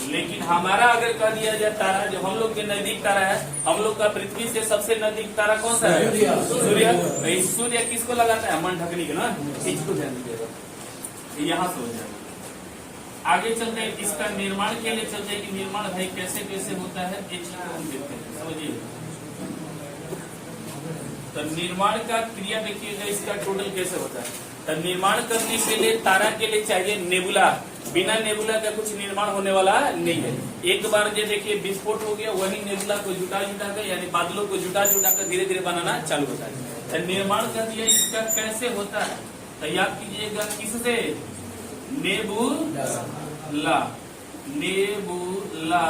लेकिन हमारा अगर कह दिया जाए तारा जो हम लोग के नजदीक तारा है, हम लोग का पृथ्वी से सबसे नजदीक तारा कौन सा है? सूर्य। भाई सूर्य किसको लगाता है? मन ढकनी के ना, इसको ध्यान दीजिएगा, यहाँ से हो जाएगा। आगे चलते हैं, इसका निर्माण के लिए चलते हैं कि निर्माण भाई कैसे कैसे होता है, एक चीज को हम देखते हैं, समझिए। तो निर्माण का क्रिया देखिएगा इसका टोटल कैसे होता है। तो निर्माण करने के लिए तारा के लिए चाहिए नेबुला। बिना नेबुला का कुछ निर्माण होने वाला नहीं है। एक बार जो देखिए विस्फोट हो गया, वही नेबुला को जुटा कर यानी बादलों को जुटा कर धीरे धीरे बनाना चालू होता है। तो निर्माण कर दिया, इसका कैसे होता है तो याद कीजिएगा, किससे? नेबुला। नेबुला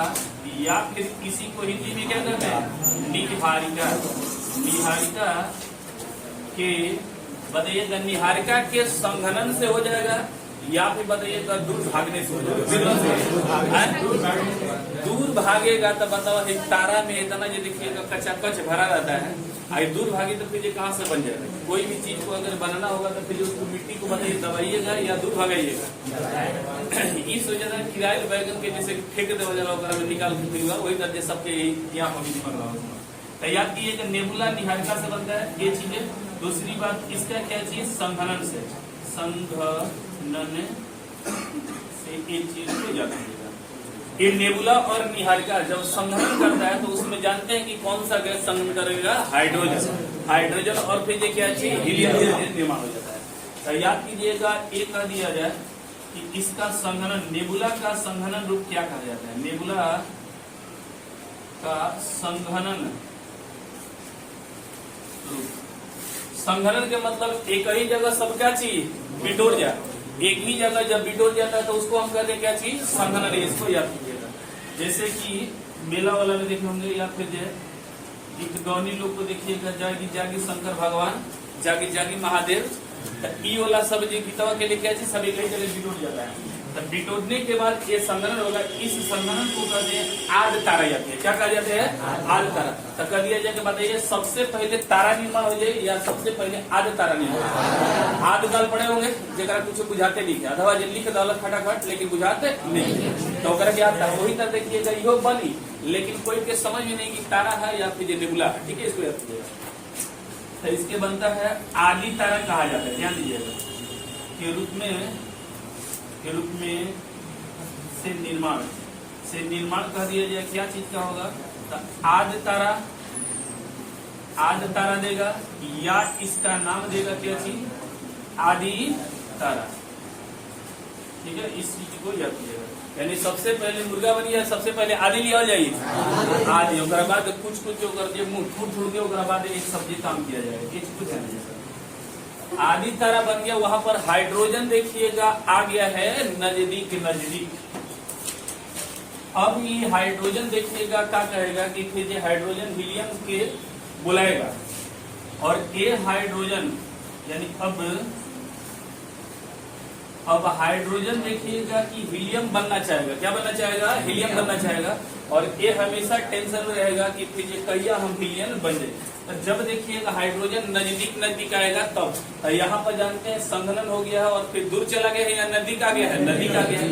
या फिर किसी को हिंदी में क्या कहते हैं? निहारिका। निहारिका के बताइएगा, निहारिका के संघनन से हो जाएगा या फिर बताइएगा दूर भागने से हो जाएगा। दूर भागेगा तो बताओ तारा में इतना जो देखिएगा कच्चा कच भरा रहता है, अगर दूर भागे तो फिर ये कहाँ से बन जाएगा? कोई भी चीज को अगर बनाना होगा तो फिर उसको मिट्टी को बताइए दबाइएगा या दूर भागाइएगा। इस वजह से किराए बैगन के जैसे फेंक दे में निकाल के फिर वही दर्जे सबके यहाँ पर निकल रहा है। तो याद कीजिएगा नेबुला निहारिका से बनता है, ये चीजें। दूसरी बात इसका क्या चीज? संघनन से। संघनन से एक चीज को याद कीजिएगा, ये नेबुला और निहारिका जब संघनन करता है तो उसमें जानते हैं कि कौन सा गैस संघनन करेगा? हाइड्रोजन। हाइड्रोजन और फिर ये क्या चीज? हीलियम निर्माण हो जाता है। तो याद कीजिएगा, एक कह दिया जाए कि इसका संघनन, नेबुला का संघनन रूप क्या कहा जाता है? नेबुला का संघनन संघनन के मतलब एक ही जगह सबका चीज बिटोर जाए। एक ही जगह जब बिटोर जाता है तो उसको हम कहते हैं क्या चीज? संघनन। इसको याद कीजिएगा। जैसे कि मेला वाला में देखे होंगे या फिर गीत गौनी लोग को देखिएगा, जागी जागी शंकर भगवान, जागी जागी महादेव। ई वाला सब जो गीतवा के लिए क्या चीज सब एक ही जगह बिटोर जाता है। तो बिटोरने के बाद ये संघनन होगा। इस संघनन को कहते हैं आद तारा जाते हैं। क्या कहा जाते हैं? आद तारा। तो कह दिया जाए बताइए सबसे पहले तारा निर्माण हो जाए या सबसे पहले आद तारा निर्माण? आद काल पड़े होंगे जरा कुछ बुझाते नहीं थे, अथवा जो लिख दौलत खटाखट लेकिन बुझाते नहीं, तो क्या आता है? वही तरह देखिएगा यो बनी, लेकिन कोई के समझ में नहीं कि तारा है या फिर नेबुला है। ठीक है, इसको याद कीजिएगा। तो इसके बनता है आदि तारा कहा जाता है, ध्यान दीजिएगा। के रूप में से निर्माण कह दिया जाए क्या चीज का होगा? तो आद तारा देगा या इसका नाम देगा क्या चीज? आदि तारा। ठीक है, इस चीज को याद कीजिएगा। यानी सबसे पहले मुर्गा बनी है, सबसे पहले आदि लिया जाइए, आदि। ओकरा बाद कुछ मुंह फूट के ओकरा बाद एक सब्जी काम किया जाएगा। ये चीज ध्यान दीजिएगा। आदि तारा बन गया, वहां पर हाइड्रोजन देखिएगा आ गया है नजदीक। अब ये हाइड्रोजन देखिएगा क्या कहेगा कि फिर ये हाइड्रोजन हीलियम के बुलाएगा, और ये हाइड्रोजन यानी अब हाइड्रोजन देखिएगा कि हीलियम बनना चाहेगा। क्या बनना चाहेगा? हीलियम बनना चाहेगा। और ये हमेशा टेंशन में रहेगा कि फिर ये कहिया हम हीलियम बन जाए। तो जब देखिएगा हाइड्रोजन नजदीक आएगा तब। तो यहाँ पर जानते हैं संघनन हो गया है और फिर दूर चला गया है या नजदीक आ गया है? नजदीक आ गया है।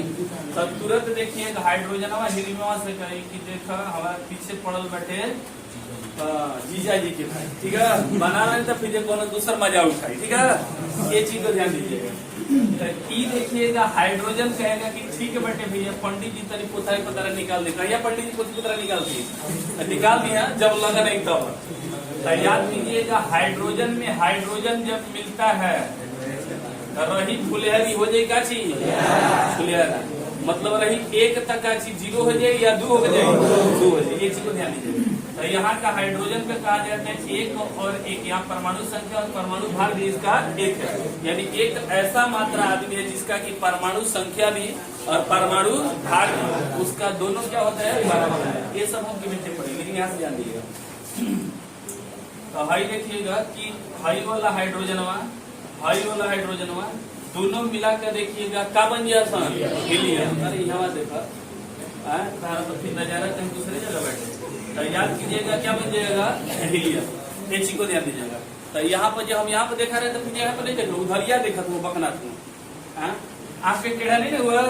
तो तुरंत देखिएगा हाइड्रोजन हीलियम से कहे कि देखा हमारा पीछे पड़ल बैठे जीजा जी के भाई, ठीक है, बना रहे तो फिर कोनो दूसरा मजा उठाई। ठीक है, ये चीज को ध्यान दीजिएगा। तो देखिएगा हाइड्रोजन कहेगा कि ठीक है बेटे भैया, पंडित जी तरी पोथाई पतरा निकाल देगा, या पंडित जी पोथी पतरा निकाल दिया जब लगा नहीं तब। तो याद कीजिएगा हाइड्रोजन में हाइड्रोजन जब मिलता है रही फुलहरी हो जाए का चीज? फुलहरा। मतलब रही एक तक का चीज 0 हो जाए या 2 हो जाए? 2 हो जाए। ये चीज को ध्यान दीजिएगा। तो यहाँ का हाइड्रोजन पे कहा जाता है 1 और 1, यहाँ परमाणु संख्या और परमाणु भार भी इसका 1 है। यानी एक ऐसा मात्रा आदमी है जिसका कि परमाणु संख्या भी और परमाणु भार भी उसका दोनों क्या होता है? बराबर है। ये सब हम गिनते पड़े, लेकिन यहाँ से ध्यान दीजिएगा। तो हाई देखिएगा कि हाई वाला हाइड्रोजनवा दोनों मिलाकर देखिएगा का बन गया? हीलियम। अरे यहाँ देखा तो फिर नजारा कहीं दूसरे जगह बैठे। तो याद कीजिएगा क्या बन जाएगा? हीलियम। ये चीज को ध्यान दीजिएगा। तो यहाँ पर जब हम यहाँ पर देखा रहे तो फिर यहाँ पर नहीं देखो, उधरिया देखा तो बकना तुम आपके टेढ़ा नहीं हुआ?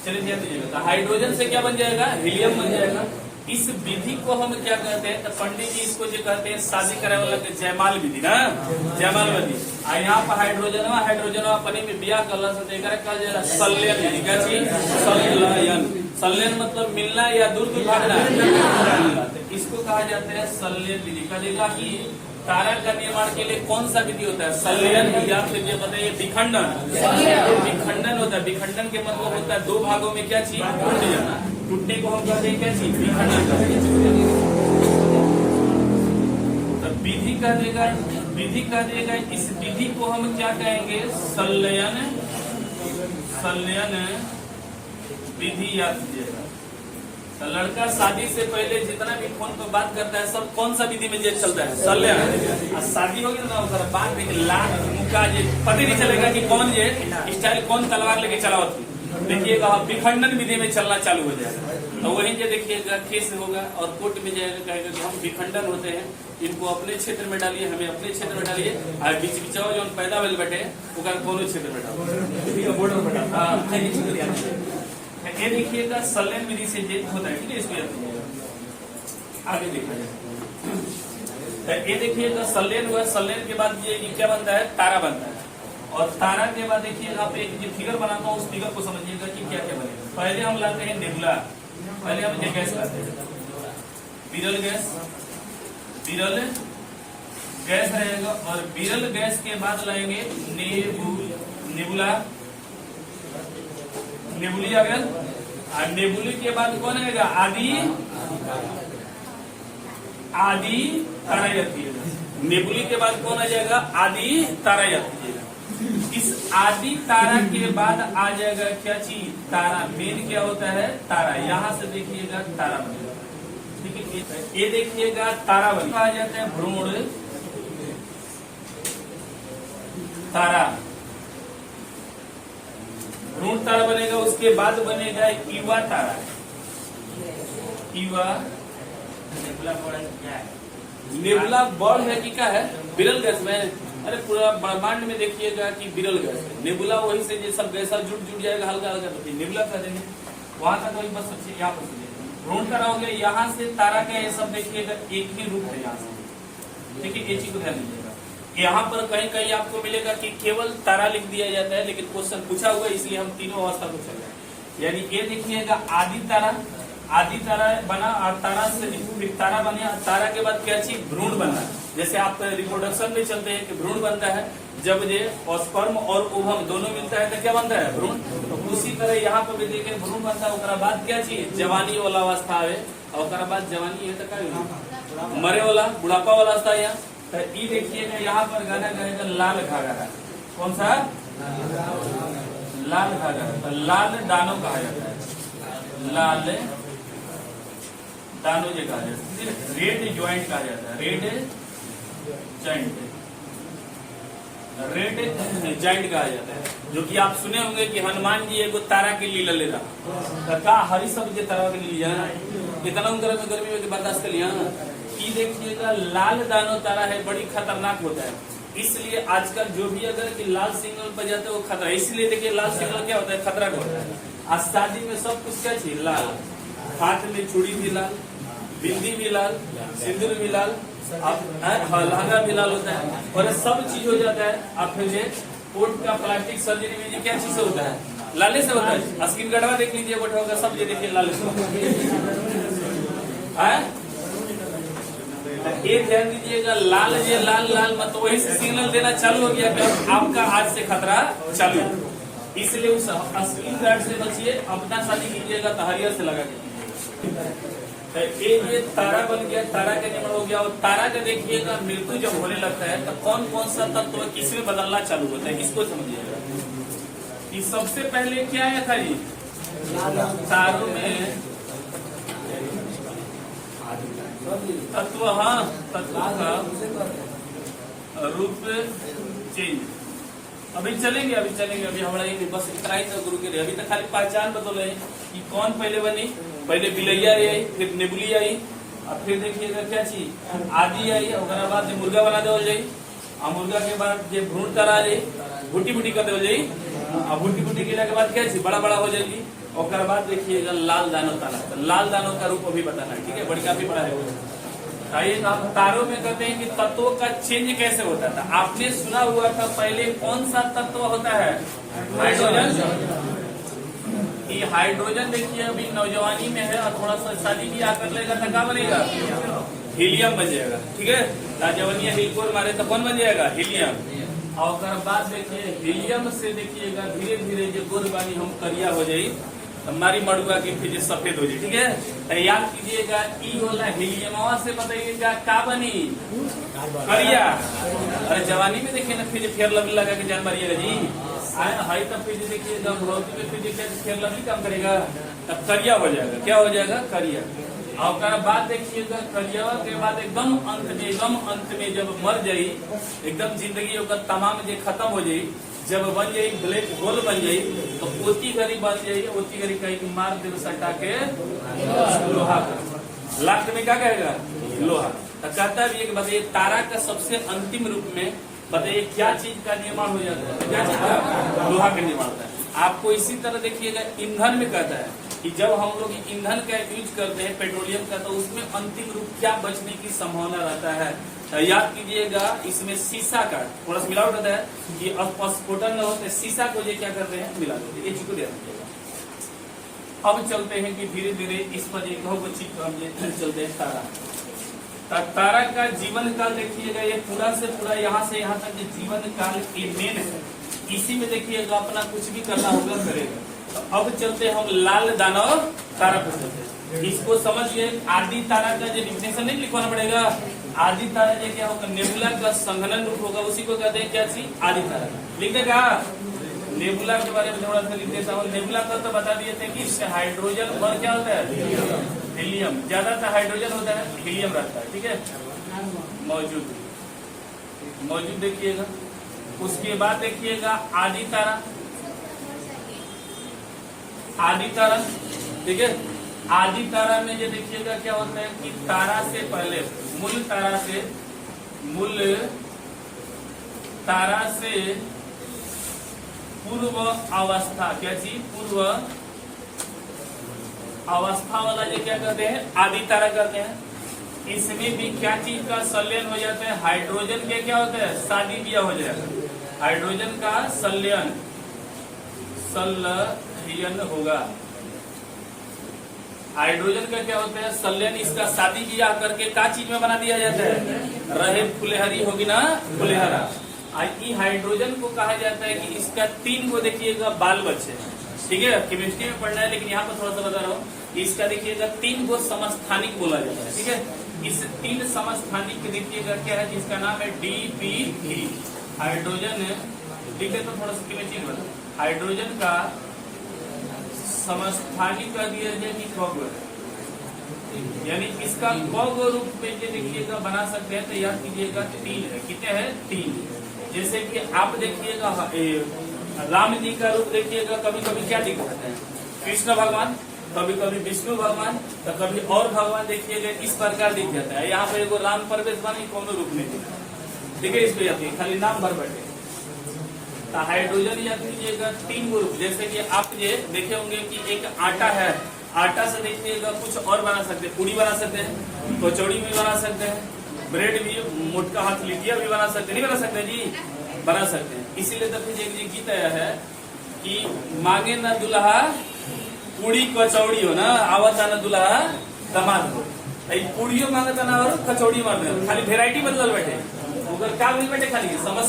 चलिए ध्यान दीजिएगा, तो हाइड्रोजन से क्या बन जाएगा, हीलियम बन जाएगा। इस विधि को हम क्या कहते हैं, तो पंडित जी इसको जो कहते हैं शादी करे वाला के जयमाल विधि ना, जयमाल विधि। यहाँ पर हाइड्रोजन अपने में बिया कलर से देकर कहा जाएगा संलयन विधि। क्या चीज, संलयन। संलयन मतलब मिलना या दूर दूर भागना, तो इसको कहा जाता है संलयन विधि। कहेगा कि तारा का निर्माण के लिए कौन सा विधि होता है, संलयन। या फिर ये बताइए विखंडन, विखंडन होता है। विखंडन के मतलब होता है दो भागों में क्या चीज टूट जाना, टूटने को हम कहते हैं क्या चीज, विखंडन। तो विधि कह देगा, विधि कह देगा। इस विधि को हम क्या कहेंगे, संलयन, संलयन विधि याद कीजिएगा। तो लड़का शादी से पहले जितना भी फोन पर बात करता है सब कौन सा विधि में चलता है, संलयन। और शादी होगी ना उसका बात में लाख मुक्का जे पता नहीं चलेगा कि कौन ये स्टाइल, कौन तलवार लेके चला होती, देखिएगा विखंडन विधि में चलना चालू हो जाएगा। तो वही जो देखिएगा केस होगा और कोर्ट में जाएगा, कहेगा कि हम विखंडन होते हैं, इनको अपने क्षेत्र में डालिए, हमें अपने क्षेत्र में डालिए, और बीच बिचाओ जो पैदा वेल बैठे दोनों क्षेत्र में डालो, बॉर्डर में डालो। ये देखिएगा संलयन विधि से होता है, ठीक है। इसको याद कीजिएगा, आगे देखा जाए। ये देखिएगा संलयन हुआ, संलयन के बाद ये क्या बनता है, तारा बनता है। और तारा के बाद देखिएगा आप एक जो फिगर बनाता हूँ उस फिगर को समझिएगा कि क्या क्या बनेगा। पहले हम लाते हैं नेबुला, पहले हम ये गैस लाते हैं, विरल गैस, विरल गैस रहेगा। और विरल गैस के बाद लाएंगे नेबुला, नेबुली आ गया। और नेबुली के बाद कौन आएगा, आदि, आदि तारायती। नेबुली के बाद कौन आ जाएगा, आदि तारायती। इस आदि तारा के बाद आ जाएगा क्या चीज, तारा। मेन क्या होता है, तारा। यहाँ से देखिएगा तारा बनेगा, ठीक है। ये देखिएगा तारा बनेगा, आ जाता है भ्रूण तारा, भ्रूण तारा बनेगा। उसके बाद बनेगा युवा तारा, युवा। नेबुला बड़ है कि क्या है, विरल गैस में। अरे पूरा ब्रह्मांड में देखिएगा कि विरल गैस है। नेबुला वही से जो सब गैसा जुट जाएगा हल्का हल्का, तो नेबुला कह देंगे। वहां तक वही बस सोचिए, यहाँ पर भ्रूण तारा हो गया। यहाँ से तारा का ये सब देखिएगा एक ही रूप है यहाँ से, ठीक है। ये चीज को ध्यान दीजिएगा। यहाँ पर कहीं कहीं आपको मिलेगा कि केवल तारा लिख दिया जाता है, लेकिन क्वेश्चन पूछा हुआ इसलिए हम तीनों अवस्था को चल रहे हैं। यानी ये देखिएगा आदि तारा, आदि तारा बना, और तारा से फिर तारा बना। तारा के बाद क्या चीज, भ्रूण बना। जैसे आप रिप्रोडक्शन में चलते हैं कि भ्रूण बनता है, जब ये स्पर्म और ओवम दोनों मिलता है तो क्या बनता है, भ्रूण। तो उसी तरह यहाँ पर भी देखिए भ्रूण बनता है। उसके बाद क्या चीज, जवानी वाला अवस्था है। और उसके बाद जवानी है तो क्या, मरे वाला बुढ़ापा वाला अवस्था है। तो ये देखिएगा यहाँ पर गाना गाएगा लाल घाघरा। कौन सा, लाल घाघरा। तो लाल दानो कहा जाता है, लाल दानो जो कहा जाता है। रेड ज्वाइंट कहा जाता है, रेड जॉइंट, रेड जॉइंट कहा जाता है। जो कि आप सुने होंगे कि हनुमान जी एगो तारा के लीला ले रहा का हरी सब जो तारा के लिए कितना गर्मी में बर्दाश्त कर लिया। ये देखिएगा लाल दानो तारा है, बड़ी खतरनाक होता है। इसलिए आजकल जो भी अगर कि लाल सिग्नल पर जाते हैं वो खतरा। इसलिए देखिए लाल सिग्नल क्या होता है, खतरा का होता है। आज शादी में सब कुछ क्या चीज लाल, हाथ में चूड़ी भी लाल, बिंदी भी लाल, सिंदूर भी लाल, लहंगा भी लाल होता है, और सब चीज हो जाता है। आप फिर कोर्ट का प्लास्टिक सर्जरी में क्या चीज से होता है, लाले से होता है। स्किन गढ़वा देख लीजिए, बैठा होगा सब ये देखिए लाल है। एक ध्यान दीजिएगा, लाल ये लाल लाल मत, वही से सिग्नल देना चालू हो गया कि आपका आज से खतरा चालू। इसलिए उस स्किन गार्ड से बचिए। अपना शादी कीजिएगा तो हरियर से लगा के। ये तारा बन गया, तारा का निर्माण हो गया। और तारा का देखिएगा मृत्यु जब होने लगता है तो कौन कौन सा तत्व किसमें बदलना चालू होता है, इसको समझिएगा। कि सबसे पहले क्या आया था जी, तारों में तत्व, हाँ तत्व का रूप चेंज। अभी चलेंगे, अभी हमारा ये बस इतना ही था गुरु के लिए। अभी तक खाली पहचान बदल रहे कि कौन पहले बनी। पहले बिलैया आई, फिर नेबुली आई, और फिर देखिएगा क्या चीज आदि आई। और बाद मुर्गा बना देवल जाई, और मुर्गा के बाद जो भ्रूण तारा जाई, भूटी भूटी कर देवल जाई, और भूटी भूटी के बाद क्या चीज बड़ा बड़ा हो जाएगी। और बाद देखिएगा लाल दानो तारा, लाल दानों का रूप अभी बताना है, ठीक है, बड़ी काफी बड़ा है। आइए आप तारों में कहते हैं कि तत्वों का चेंज कैसे होता था। आपने सुना हुआ था पहले कौन सा तत्व होता है, हाइड्रोजन। ये हाइड्रोजन देखिए अभी नौजवानी में है और थोड़ा सा शादी भी आकर लेगा तो क्या बनेगा, हीलियम बन जाएगा, ठीक है। लाजवनिया हिलकोर मारे तो कौन बन जाएगा, हीलियम। और बाद देखिए हीलियम से देखिएगा धीरे धीरे जो गुरबानी हम करिया हो जाये, हमारी मड़ुआ की फिर सफेद हो जाए, ठीक है। तो याद कीजिएगा ई वाला हीलियमवा से बताइएगा क्या बनी, करिया। अरे जवानी में देखिए ना फिर फेयर लवली लगा के जान मारिएगा जी, हाई तब फिर देखिएगा भौतिक में फिर देखिए फेयर लवली काम करेगा तब करिया हो जाएगा, क्या हो जाएगा, करिया। और बाद देखिएगा करिया के बाद एकदम अंत में जब मर जाये, एकदम जिंदगी तमाम जो खत्म हो जाये, जब बन जाये ब्लैक होल बन जाये तो ओती घड़ी बन जाये, ओती घड़ी कहीं मार दे सटा के लोहा का, लास्ट में क्या कहेगा, लोहा। तो कहता भी है कि बताइए तारा का सबसे अंतिम रूप में बताइए क्या चीज का निर्माण हो जाता है, क्या चीज का, लोहा का निर्माण होता है। आपको इसी तरह देखिएगा ईंधन में कहता है कि जब हम लोग ईंधन का यूज करते हैं पेट्रोलियम का, तो उसमें अंतिम रूप क्या बचने की संभावना रहता है। याद कीजिएगा इसमें शीशा का थोड़ा सा मिलावट होता है कि अस्फोटन न होते, शीशा को ये क्या करते हैं, मिला देते हैं, ये चीज को ध्यान रखिएगा। अब चलते हैं कि धीरे धीरे इस पर एक चीज को हम ये चलते हैं तारा। तारा का जीवन काल देखिएगा, ये पूरा से पूरा यहाँ से यहाँ तक जीवन काल ये मेन है, इसी में देखिएगा अपना कुछ भी करना होगा करेगा। तो अब चलते हम लाल दानव तारा पर चलते हैं, इसको समझिए। आदि तारा का जो डिफिनेशन नहीं लिखवाना पड़ेगा, आदि तारा जो क्या होगा, नेबुला का संघनन रूप होगा, उसी को कहते हैं क्या चीज, आदि तारा। लिख देगा नेबुला के बारे में थोड़ा सा लिख देता हूँ। नेबुला का तो बता दिए थे कि इससे हाइड्रोजन और क्या होता है, हीलियम, ज्यादातर हाइड्रोजन होता है, हीलियम रहता है, ठीक है, मौजूद देखिएगा। उसके बाद देखिएगा आदि तारा, आदि तारा, ठीक है। आदि तारा में ये देखिएगा क्या होता है कि तारा से पहले मूल तारा से पूर्व अवस्था, क्या चीज, पूर्व अवस्था वाला ये क्या करते हैं, आदि तारा करते हैं। इसमें भी क्या चीज का संलयन हो जाता है, हाइड्रोजन के क्या होता है, शादी ब्याह हो जाएगा, हाइड्रोजन का संलयन होगा। हाइड्रोजन का क्या होता है, संलयन, इसका शादी ब्याह करके क्या चीज में बना दिया जाता है, रहे फुलेहरी होगी ना, फुलेहरा। हाइड्रोजन को कहा जाता है कि इसका 3 को देखिएगा बाल बच्चे, ठीक है, केमिस्ट्री में पढ़ना है लेकिन यहाँ पर थोड़ा सा बता रहा हूँ। इसका देखिएगा 3 को समस्थानिक बोला जाता है, ठीक है। इस 3 समस्थानिक देखिएगा क्या है, जिसका नाम है DP3। हाइड्रोजन ठीक है, तो थोड़ा सा केमिस्ट्री में हाइड्रोजन का समस्थानिक कर दिया जाए कि कौग, यानी इसका कौग रूप में ये देखिएगा बना सकते हैं। तो याद कीजिएगा 3 है, कितने हैं, 3। जैसे कि आप देखिएगा राम जी का रूप देखिएगा, कभी कभी क्या दिखाते हैं, कृष्ण भगवान, कभी कभी विष्णु भगवान, तो कभी और भगवान देखिएगा इस प्रकार दिख जाता है। यहाँ पे एगो राम प्रवेश बनी, कोनो रूप नहीं दिखा, ठीक है, इसको याद खाली नाम भर बैठे। तो हाइड्रोजन याद कीजिएगा 3 ग्रुप, जैसे कि आप ये देखे होंगे कि एक आटा है, आटा से देखिएगा कुछ और बना सकते हैं, पूरी बना सकते हैं, कचौड़ी भी बना सकते हैं, ब्रेड भी, मोटका हाथ लिटिया भी बना सकते हैं, नहीं बना सकते जी, बना सकते हैं। इसीलिए तो फिर एक गीत आया है कि मांगे ना दुल्हा पूरी कचौड़ी हो ना, आवता ना दुल्हा दामाद हो। पूड़ियों मांगता ना और कचौड़ी मांगता, खाली वेराइटी बदल बैठे, उधर क्या मिल बैठे, खाली समझ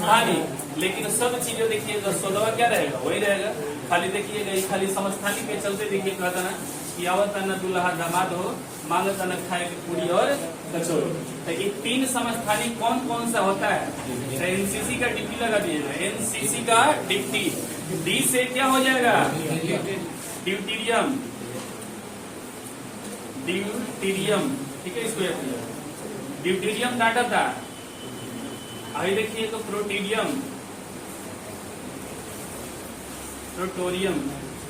हानि, लेकिन सब चीजें देखिएगा सौदवा क्या रहेगा, वही रहेगा। खाली देखिएगा खाली समस्थानिक के चलते देखिए कहता ना कि आवता न दुल्हा दामाद हो, मांगता न खाए की पूरी और कचौड़ी। तो ये 3 समस्थानिक कौन कौन सा होता है, तो एनसीसी का डिप्टी लगा दीजिएगा, एनसीसी का डिप्टी, डी से क्या हो जाएगा, ड्यूटीरियम, ड्यूटीरियम, ठीक है, इसको ड्यूटीरियम डाटा था। आगे देखिए तो प्रोटीरियम, प्रोटोरियम,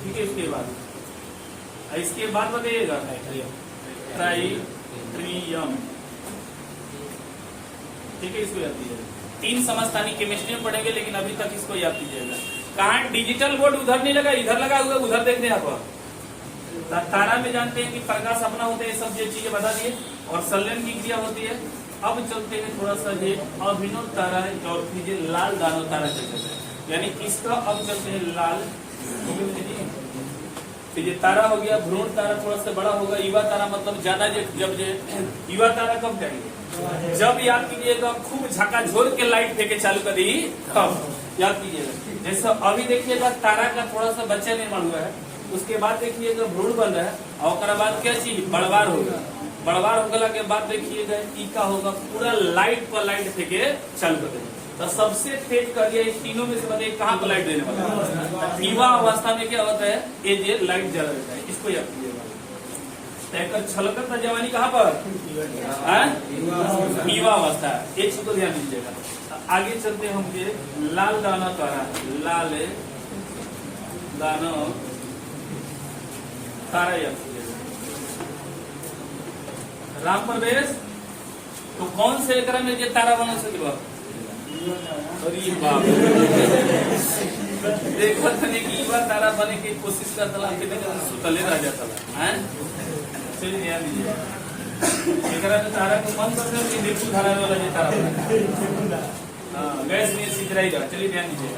ठीक है, इसके बाद बताइएगा ट्राइट्रियम, ठीक है, इसको याद कीजिएगा। 3 समस्थानिक केमिस्ट्री में पढ़ेंगे लेकिन अभी तक इसको याद कीजिएगा। कहाँ डिजिटल बोर्ड उधर नहीं लगा, इधर लगा हुआ, उधर देखते हैं आप। तारा में जानते हैं कि प्रकाश अपना होता है, ये सब ये चीजें बता दिए, और संलयन की क्रिया होती है। अब चलते हैं थोड़ा सा ये अभिनव तारा है, और फिर ये लाल दानव तारा चलते हैं, यानी इसका अब चलते हैं लाल। फिर ये तारा हो गया, भ्रूण तारा थोड़ा सा बड़ा होगा, युवा तारा मतलब ज्यादा, जब युवा तारा कब करेंगे, जब याद कीजिएगा खूब झकाझोर के लाइट फेंके चालू कर दी, याद कीजिएगा। जैसे अभी देखिएगा तारा का थोड़ा सा बच्चा निर्माण हुआ है, उसके बाद देखिएगा भ्रूण बन रहा है, और उसके बाद क्या चीज बड़वार होगा, बड़वार होने के बाद देखिएगा टीका होगा, पूरा लाइट पर लाइट फेंके चालू कर देगा। तो सबसे तेज कर दिया इस तीनों में से बताइए कहाँ पर लाइट देने वाला है। युवा अवस्था में क्या होता है, ये लाइट जला रहता है, इसको याद कीजिएगा। छलकता जवानी कहाँ पर, युवा अवस्था, एक चीज को ध्यान दीजिएगा। आगे चलते हैं हम ये लाल दाना तारा, लाल दानव तारा याद कीजिएगा। राम प्रवेश तो कौन से एकरा में ये तारा बना सके, अरे बाप देखो तने कि युवा तारा बने की कोशिश करता सुतले रह जाता है। चलिए ध्यान दीजिए, एकरा में तारा को मन करते हैं मृत्यु धारा वाला ये तारा, गैस नहीं सीख रहेगा। चलिए ध्यान दीजिए,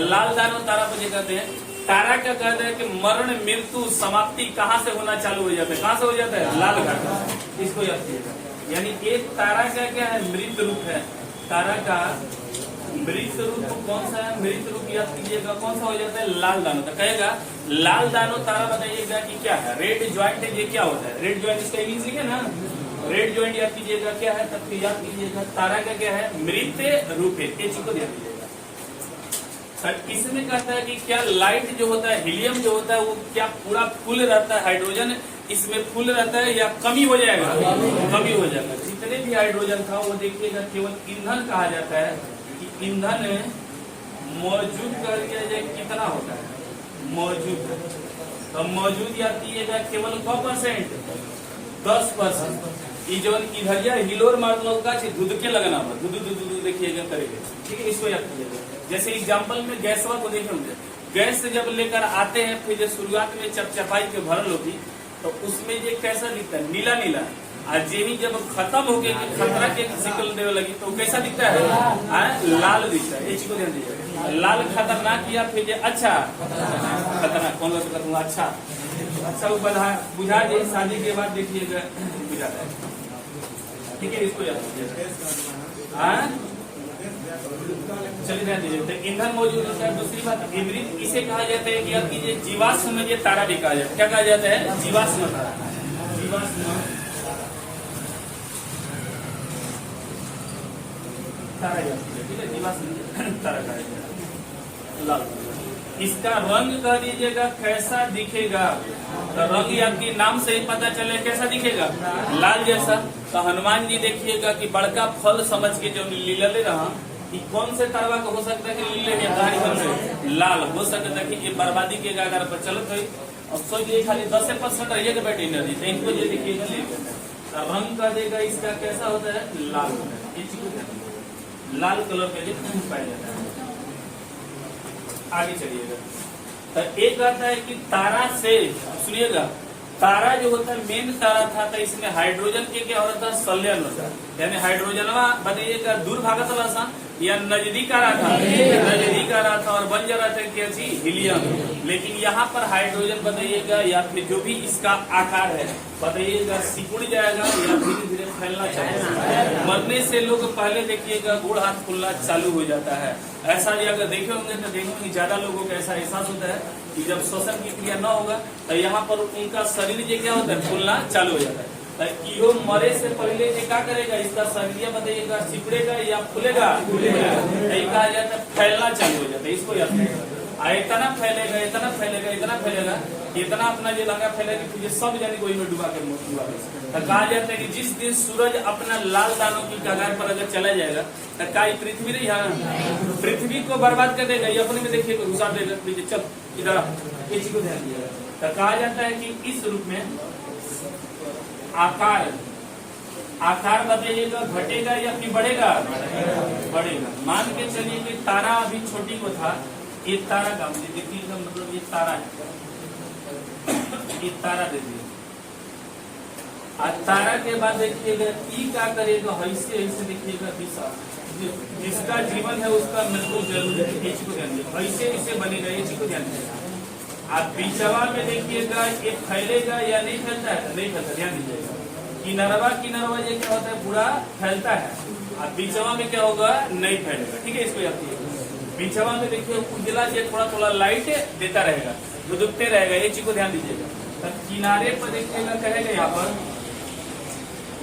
लाल दानव तारा पर कहते हैं, तारा क्या कहते हैं कि मरण मृत्यु समाप्ति कहाँ से होना चालू हो जाता है, कहाँ से हो जाता है, लाल घाट, इसको याद कीजिएगा। यानी एक तारा का क्या है, मृत रूप है, तारा का मृत रूप कौन सा है, मृत रूप याद कीजिएगा, कौन सा हो जाता है, लाल दानव। तो कहेगा लाल दानव तारा, बताइएगा कि क्या है, रेड ज्वाइंट है, ये क्या होता है, रेड ज्वाइंट, इसका इंग्लिश लिखे ना, रेड ज्वाइंट याद कीजिएगा क्या है, तब याद कीजिएगा तारा का क्या है, मृत रूप है, ये चीज को ध्यान दीजिएगा। सर इसमें कहता है कि क्या लाइट जो होता है, हीलियम जो होता है, वो क्या पूरा फुल रहता है, हाइड्रोजन इसमें फुल रहता है या कमी हो जाएगा, कमी हो जाएगा। जितने भी हाइड्रोजन था वो देखिएगा केवल ईंधन कहा जाता है, कि ईंधन मौजूद कर दिया जाए कितना होता है, मौजूद, तो मौजूद याद कीजिएगा केवल 100%, 10%। जो इधरिया हिलोर मार लोग का दूध के लगना हुआ, दूध देखिएगा करेगा, ठीक है, इसको याद कीजिएगा। जैसे एग्जाम्पल में गैसवा को देखे होंगे, गैस जब लेकर आते हैं, फिर जब शुरुआत में चपचपाई के भरल होगी, तो उसमें ये कैसा दिखता है, नीला नीला, आज ही जब खत्म हो गया खतरा के सिकल देने लगी तो कैसा दिखता है, लाल दिखता है, ये चीज को ध्यान दीजिएगा। लाल खतरनाक या फिर अच्छा खतरनाक, कौन सा करूँगा, अच्छा वो बुझा जाए, शादी के बाद देखिएगा बुझाता है, ठीक है, इसको याद कीजिएगा। चलिए ध्यान दीजिए, तो ईंधन मौजूद होता है। दूसरी बात विपरीत इसे कहा जाता है कि याद कीजिए जीवाश्म में ये तारा भी कहा जाता है, क्या कहा जाता है, जीवाश्म तारा, जीवाश्म तारा याद कीजिए, ठीक है, जीवाश्म तारा कहा जाता है। लाल, इसका रंग कह दीजिएगा कैसा दिखेगा, तो रंग आपके नाम से ही पता चले कैसा दिखेगा, लाल जैसा। तो हनुमान जी देखिएगा कि बड़का फल समझ के जो लीलले रहा, कि कौन से तरवा को हो सकता है कि लीले या कहानी बन रहे लाल, हो सकता है कि ये बर्बादी के आधार पर चलत हुई, और सोचिए खाली 10% रहिएगा बैटरी एनर्जी, तो इनको ये देखिएगा ले रंग का देगा, इसका कैसा होता है, लाल, लाल कलर में पाया जाता है। आगे चलिएगा, तो एक आता है कि तारा से, सुनिएगा, तारा जो होता है मेन तारा था, तो इसमें हाइड्रोजन के क्या होता था, संलयन होता है, यानी हाइड्रोजनवा बताइएगा दूर भागत वाला सा या नजदीक आ रहा था, नजदीक आ रहा था और बन जा रहा था क्या चीज, हीलियम। लेकिन यहाँ पर हाइड्रोजन बताइएगा या फिर जो भी इसका आकार है बताइएगा सिकुड़ जाएगा या धीरे धीरे फैलना चाहिए। मरने से लोग पहले देखिएगा गोड़ हाथ फूलना चालू हो जाता है। ऐसा भी अगर देखे होंगे तो देखेंगे ज्यादा लोगों को ऐसा एहसास होता है कि जब श्वसन की क्रिया न होगा तो यहाँ पर उनका शरीर जो क्या होता है, फूलना चालू हो जाता है। इहो मरे से पहले ये क्या करेगा, इसका शरीर बताइएगा सिकुड़ेगा या फूलेगा, कहा जाता है फैलना चालू हो जाता है। इसको याद रखिएगा, इतना फैलेगा, इतना फैलेगा, इतना फैलेगा, इतना अपना जो लंगा फैलेगा फिर ये सब जाने कोई में डुबा कर डुबा। तो कहा जाता है कि जिस दिन सूरज अपना लाल दानों की कगार पर अगर चला जाएगा तो का पृथ्वी नहीं, यहाँ पृथ्वी को बर्बाद कर देगा, ये अपने में देखिए घुसा देगा, चल इधर, ये चीज को ध्यान दिया। तो कहा जाता है कि इस रूप में आकार, आकार बताइएगा घटेगा या फिर बढ़ेगा, बढ़ेगा। मान के चलिए कि तारा अभी छोटी को था, ये तारा का मुझे देखिएगा, मतलब ये तारा है, ये तारा दे दिए। तारा के बाद देखिएगा ई क्या करेगा, ऐसे ऐसे देखिएगा दिशा, जिसका जीवन है उसका मृत्यु जरूर है, ये चीज को ध्यान दीजिए। ऐसे ऐसे बनेगा, ये चीज को ध्यान दीजिएगा। आप बीचवा में देखिएगा ये फैलेगा या नहीं फैलता है, नहीं फैलता, ध्यान दीजिएगा। किनारवा ये क्या होता है, पूरा फैलता है। आप बीचवा में क्या होगा, नहीं फैलेगा, ठीक है। इसको याद कीजिएगा। बीचवा में देखिए उजला ये थोड़ा थोड़ा लाइट देता रहेगा, दुबते रहेगा, ये चीज को ध्यान दीजिएगा। किनारे पर देखिएगा कहेगा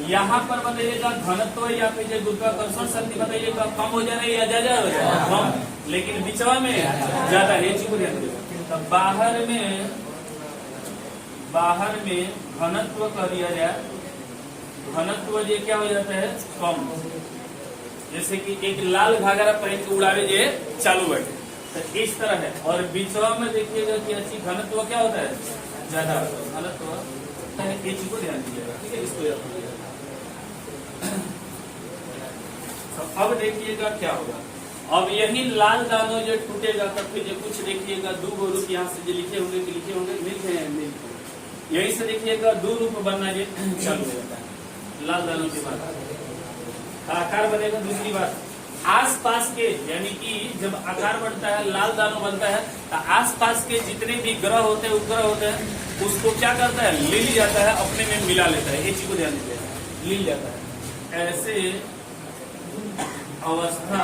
यहाँ पर बताइएगा घनत्व या फिर गुरुत्वाकर्षण शक्ति बताइएगा कम हो जा रही है या ज्यादा हो जा रहा है, कम, लेकिन बिचवा में ज्यादा है, ये चीज को ध्यान दीजिएगा। तब बाहर में घनत्व कर दिया जाए, घनत्व ये क्या हो जाता है, कम। जैसे कि एक लाल घाघरा पहन के उड़ावे जे चालू बैठे, तो इस तरह है। और बिचवा में देखिएगा कि अच्छी घनत्व क्या होता है, ज्यादा घनत्व, ये चीज को ध्यान दीजिएगा, ठीक है। इसको याद कीजिएगा। तो अब देखिएगा क्या होगा, अब यही लाल दानों जो टूटेगा तो फिर जो कुछ देखिएगा दो गो रूप यहाँ से जो लिखे होंगे मिलते हैं, यही से देखिएगा दो रूप बनना ये चालू हो जाता है लाल दानों के बाद, आकार बनेगा। दूसरी बात, आसपास के यानी कि जब आकार बनता है, लाल दानों बनता है, तो आसपास के जितने भी ग्रह होते हैं, उपग्रह होते हैं, उसको क्या करता है, ले लिया जाता है, अपने में मिला लेता है, ये चीज को ध्यान दीजिएगा, ले जाता है। ऐसे अवस्था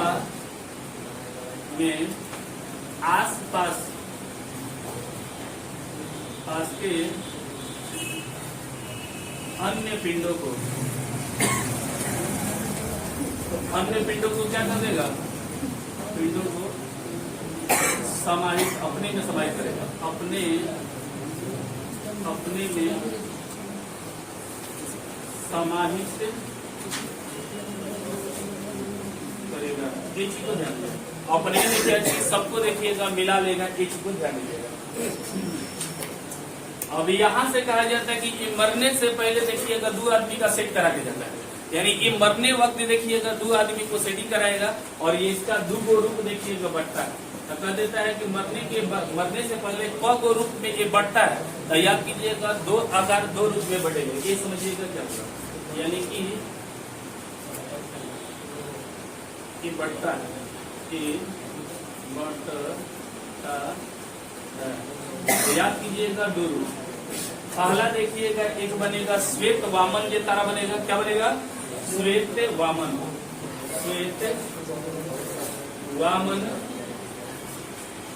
में आसपास के अन्य पिंडों को क्या कर देगा, पिंडों को समाहित, अपने में समाहित करेगा, अपने में समाहित करेगा, ये चीज को ध्यान देगा। अपने में क्या चीज सबको देखिएगा मिला लेगा, ये चीज को ध्यान दीजिएगा। अब यहाँ से कहा जाता है कि ये मरने से पहले देखिएगा दो आदमी का सेट करा के जाता है, यानी ये मरने वक्त देखिएगा दो आदमी को सेटिंग कराएगा, और ये इसका दो गो रूप देखिएगा बढ़ता है। तो कह देता है कि मरने से पहले क गो रूप में ये बढ़ता है, तो याद कीजिएगा दो आकार दो रूप में बढ़ेगा, ये समझिएगा क्या होगा, यानी कि ये बढ़ता है, याद कीजिएगा दो रूप। पहला देखिएगा एक बनेगा श्वेत वामन, ये तारा बनेगा, क्या बनेगा, श्वेत वामन,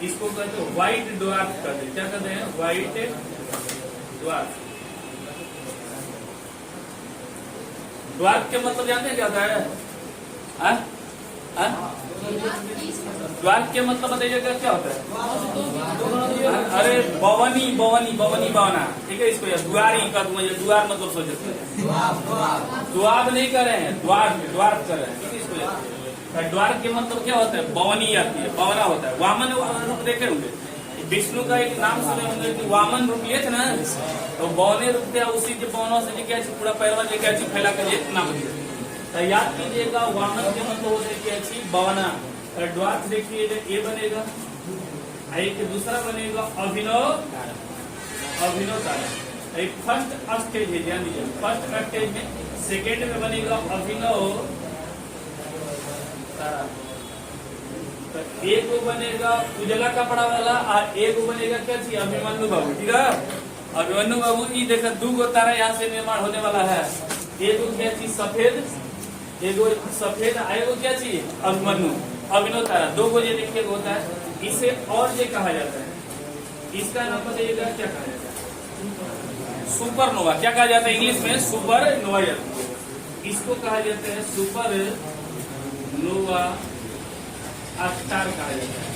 इसको कहते हैं व्हाइट ड्वार्फ कहते हैं, क्या कहते हैं, व्हाइट ड्वार्फ। ड्वार्फ के मतलब जानते हैं क्या होता है, द्वार के मतलब बताइएगा क्या होता है, अरे बवनी बवना, ठीक है। इसको द्वारी का द्वार मतलब सोच सकते हैं, द्वार नहीं कर रहे हैं, द्वार कर रहे हैं, ठीक है। इसको द्वार के मतलब क्या होता है, बवनी आती है, बवना होता है। वामन रूप देखे होंगे, विष्णु का एक नाम सुने होंगे कि वामन रूप लिए थे ना, तो बवने रूप थे, उसी के बवनों से क्या पूरा पैरवा क्या फैला कर नाम दिया। तो याद कीजिएगा वामन के मतलब होते हैं क्या, बवना। ड्वार्फ देखिएगा ये बनेगा, एक दूसरा बनेगा अभिनव तारा। एक फर्स्ट स्टेज है, ध्यान दीजिए, फर्स्ट स्टेज में, सेकेंड में बनेगा अभिनव तारा। तो एक बनेगा उजला कपड़ा वाला, और एक बनेगा क्या चाहिए, अभिमन्यु बाबू, ठीक है। अभिमन्यु बाबू की देखा दो गो तारा यहाँ से निर्माण होने वाला है, एक क्या चीज सफेद, एगो सफेद, आएगो क्या चाहिए, अभिमन्यु, अभिनव तारा, दो को ये देखिए होता है। इसे और ये कहा जाता है, इसका नाम बताइएगा क्या कहा जाता है, सुपरनोवा। क्या कहा जाता है इंग्लिश में, सुपरनोवा। इसको कहा जाता है सुपरनोवा स्टार कहा जाता है,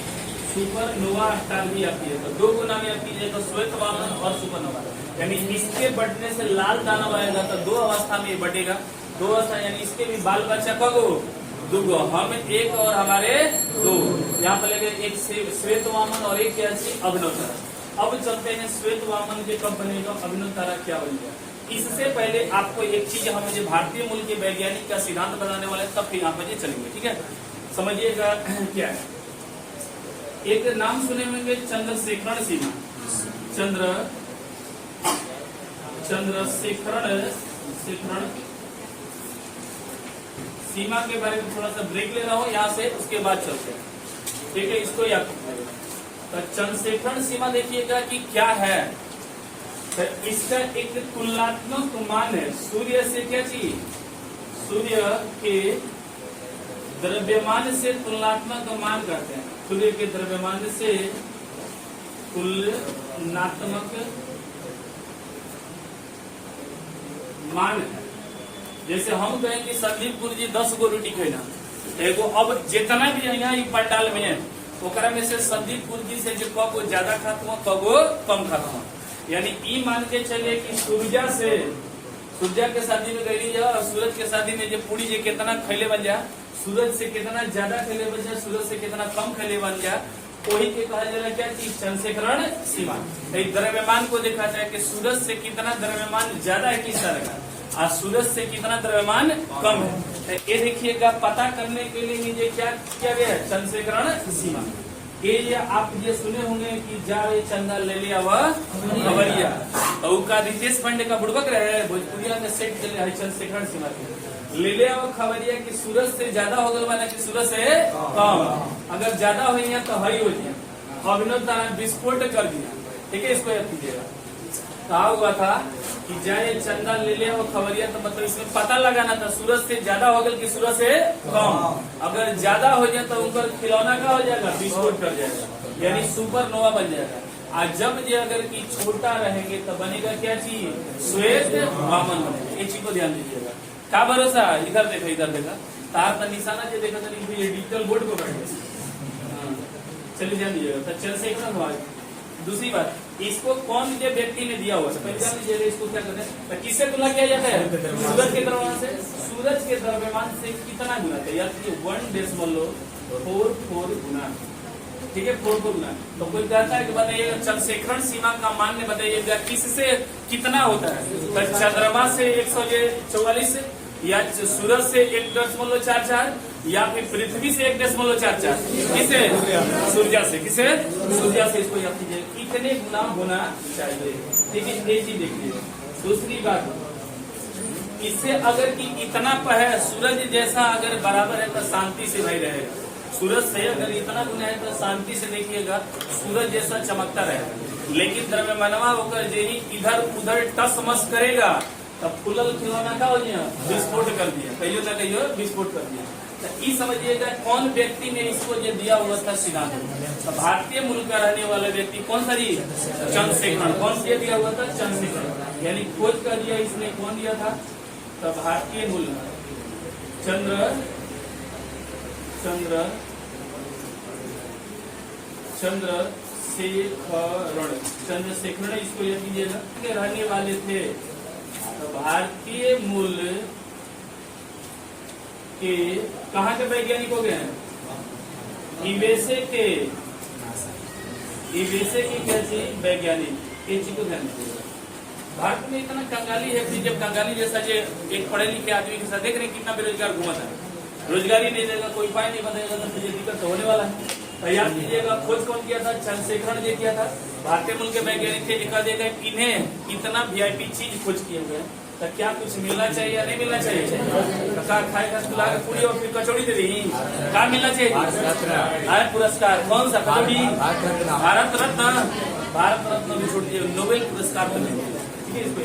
सुपरनोवा स्टार भी आती है। तो दो को नाम याद कीजिएगा, श्वेत वामन और सुपरनोवा। यानी इसके बढ़ने से लाल दानव आएगा, तो दो अवस्था में बढ़ेगा, दो अवस्था, यानी इसके भी बाल बच्चा कगो दुगो, हम एक और हमारे दो। यहाँ पर लगे एक श्वेत वामन और एक क्या चीज, अभिनव तारा। अब चलते हैं श्वेत वामन के कब बनेगा, अभिनव तारा क्या बनेगा। इससे पहले आपको एक चीज, हम जो भारतीय मूल के वैज्ञानिक का सिद्धांत बताने वाले, तब फिर यहाँ पर चलेंगे, ठीक है। समझिएगा क्या है, एक नाम सुने होंगे चंद्रशेखरण सीमा, चंद्रशेखरण सीमा के बारे में थोड़ा सा ब्रेक ले रहा हूं यहाँ से, उसके बाद चलते हैं। ठीक है, इसको याद रखिएगा। तो चंद्रशेखरण सीमा देखिएगा कि क्या है। तो इसका एक तुलनात्मक मान है सूर्य से, क्या चीज, सूर्य के द्रव्यमान से तुलनात्मक मान करते हैं। सूर्य के द्रव्यमान से तुलनात्मक मान है। जैसे हम कहें कि संदीप गुरु जी 10 गो रोटी खेना, एगो अब जितना भी यहाँ पंडाल में है ओकरा में से संदीप गुरु जी से जो कब ज्यादा खाता हुआ कब कम खाता हुआ, यानी ई मान के चले कि सूर्य के शादी में गई जा और सूरज के शादी में जो पूरी जो कितना खैले बन जा, सूरज से कितना ज्यादा खैले बन जा, सूरज से कितना कम खैले बन जा, वही के कहा जा रहा है क्या चीज, चंद्रशेखरण सीमा। द्रव्यमान को देखा जाए कि सूरज से कितना द्रव्यमान ज्यादा है किस तरह का, और सूरज से कितना द्रव्यमान कम है। तो ये देखिएगा पता करने के लिए ये क्या किया गया है, चंद्रशेखरण सीमा। ये आप ये सुने होंगे कि जा रे चंदा ले लिया वह खबरिया, और का रितेश पांडे का बुड़बक रहे भोजपुरिया में सेट चले है चंद्रशेखरण सीमा के ले लिया वह खबरिया कि सूरज से ज्यादा हो गया ना कि सूरज से कम, अगर ज्यादा हो गया तो हई हो गया, अभिनव तारा विस्फोट कर दिया। ठीक है, इसको याद कीजिएगा। कहा हुआ था कि जाए चंदा ले लिया वो खबरिया, तो मतलब इसमें पता लगाना था सूरज से ज्यादा हो गया कि सूरज से कम। अगर ज्यादा हो जाए तो उनका खिलौना का हो जाएगा, विस्फोट कर जाएगा, यानी सुपर नोवा बन जाएगा। और जब ये अगर की छोटा रहेंगे तो बनेगा क्या चीज, श्वेत वामन बनेगा। ये चीज को ध्यान दीजिएगा। क्या भरोसा, इधर देखा तार का निशाना जो देखा था ये डिजिटल बोर्ड को बैठे। चलिए ध्यान दीजिएगा। तो चंद्रशेखरण हुआ। दूसरी बात, इसको कौन जो व्यक्ति ने दिया हुआ है, पहले ध्यान दीजिएगा। इसको क्या करते हैं, तो किससे तुलना किया जाता है, सूरज के द्रव्यमान से। सूरज के द्रव्यमान से कितना गुना था, याद कीजिए 1.44 गुना। ठीक है, 4 गुना। तो कोई कहता है कि बताइएगा चंद्रशेखरण सीमा का मान बताइएगा किससे कितना होता है, तो चंद्रमा से 144, या सूरज से 1.44, या फिर पृथ्वी से 1.44, किसे, सूर्य से, किसे, सूर्य से। इसको याद कीजिए कितने गुना होना चाहिए। ठीक है, ये चीज देखिए। दूसरी बात, इससे अगर कि इतना है सूरज जैसा अगर बराबर है तो शांति से भाई रहेगा। सूरज से अगर इतना गुना है तो शांति से देखिएगा सूरज जैसा चमकता रहेगा। लेकिन द्रव्यमानवा होकर यही इधर उधर टस मस करेगा तब फुलल खिलौना का हो गया, विस्फोट कर दिया, कहियो ना कहियो विस्फोट कर दिया। तो ये समझिएगा कौन व्यक्ति ने इसको ये दिया हुआ था सिद्धांत। तो भारतीय मूल का रहने वाला व्यक्ति कौन सा जी, चंद्रशेखरण। कौन से दिया हुआ था, चंद्रशेखरण। यानी खोज कर दिया इसने, कौन दिया था, तो भारतीय मूल चंद्रशेखरण इसको यह कीजिएगा के रहने वाले थे। तो भारतीय मूल के कहाँ के वैज्ञानिक हो गए हैं, यूएसए के क्या चीज वैज्ञानिक। ये चीज को ध्यान दीजिएगा। भारत में इतना कंगाली है कि जब कंगाली जैसा जो एक पढ़े लिखे आदमी के साथ देख रहे कितना बेरोजगार घूमा था, रोजगारी नहीं देगा, कोई उपाय नहीं बताएगा तो ये दिक्कत होने वाला है। तो याद कीजिएगा खोज कौन किया था, चंद्रशेखरण जी किया था। भारतीय मूल के वैज्ञानिक थे। एक देगा इन्हें इतना वीआईपी चीज खोज किए हुए तो क्या कुछ मिलना चाहिए या नहीं मिलना चाहिए, खाए रसगुल्ला पूरी और फिर कचौड़ी दे दी, क्या मिलना चाहिए, पुरस्कार। कौन सा, कचौड़ी, भारत रत्न भी छोड़ दिए, नोबेल पुरस्कार तो नहीं मिला। ठीक है, इसको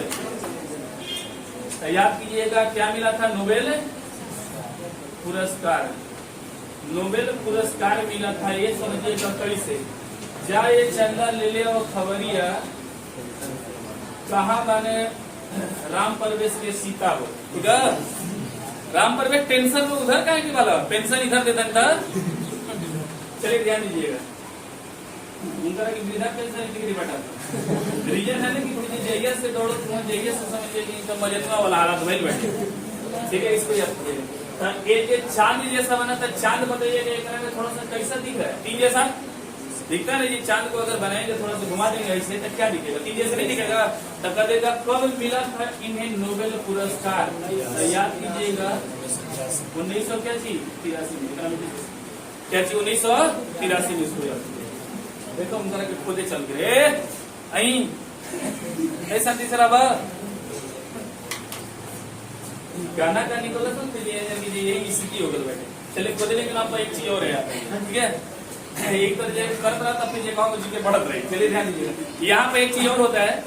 याद कीजिएगा क्या मिला था, नोबेल पुरस्कार। नोबेल पुरस्कार मिला था, ये समझिएगा कैसे। जा ये चंदा ले ले और खबरिया कहा माने राम प्रवेश के सीता हो, ठीक है। राम प्रवेश टेंशन में उधर का वाला पेंशन इधर देता था। चलिए ध्यान दीजिएगा, उनका वृद्धा पेंशन डिग्री बटा रीजन है ना कि जेईएस से दौड़ो, जेईएस से समझिए मजनुआ वाला हालात वही बैठे। ठीक है, इसको याद कीजिएगा। ये चांद जैसा बना था, चांद बताइएगा में थोड़ा सा कैसा दिख रहा है, तीन जैसा दिखता है। ये चांद को अगर बनाएंगे थोड़ा सा घुमा देंगे ऐसे तो क्या दिखेगा, तीन जैसे नहीं दिखेगा। तो कह देगा कब मिला था इन्हें नोबेल पुरस्कार, याद कीजिएगा 1983 में, क्या चीज 1983 में इसको याद कीजिए। देखो उनका के खुदे चल गए आई ऐसा तीसरा बा गाना का निकला तो यही स्थिति हो गई बैठे चले खुद, लेकिन आपको एक चीज और है ठीक है, एक तो करत रहा था फिर जी के बढ़त रही। चलिए ध्यान दीजिएगा, यहाँ पे एक चीज और होता है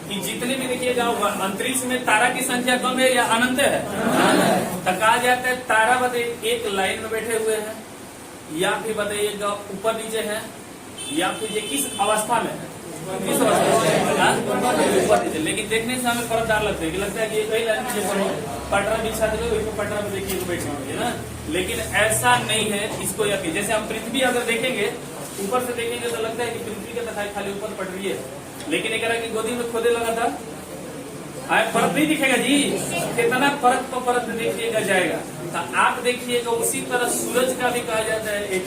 कि जितने भी देखिएगा अंतरिक्ष में तारा की संख्या कम है या अनंत है, तो कहा जाता है तारा बताइए एक लाइन में बैठे हुए हैं, या फिर बताइएगा ऊपर नीचे है, या फिर ये किस अवस्था में है, किस अवस्था में ऊपर नीचे। लेकिन देखने से हमें फर्क डाल लगता है कि लगता है कि कई लाइन में पटरा बिछा दे पटरा में देखिए बैठे होंगे ना, लेकिन ऐसा नहीं है। इसको यकीन, जैसे हम पृथ्वी अगर देखेंगे ऊपर से देखेंगे तो लगता है कि पृथ्वी का दिखाई खाली ऊपर पड़ रही है, लेकिन एक की गोदी में खोदे लगा था फर्क नहीं दिखेगा जी, कितना फर्क पर फर्क देखिएगा जाएगा। तो आप देखिएगा उसी तरह सूरज का भी कहा जाता है,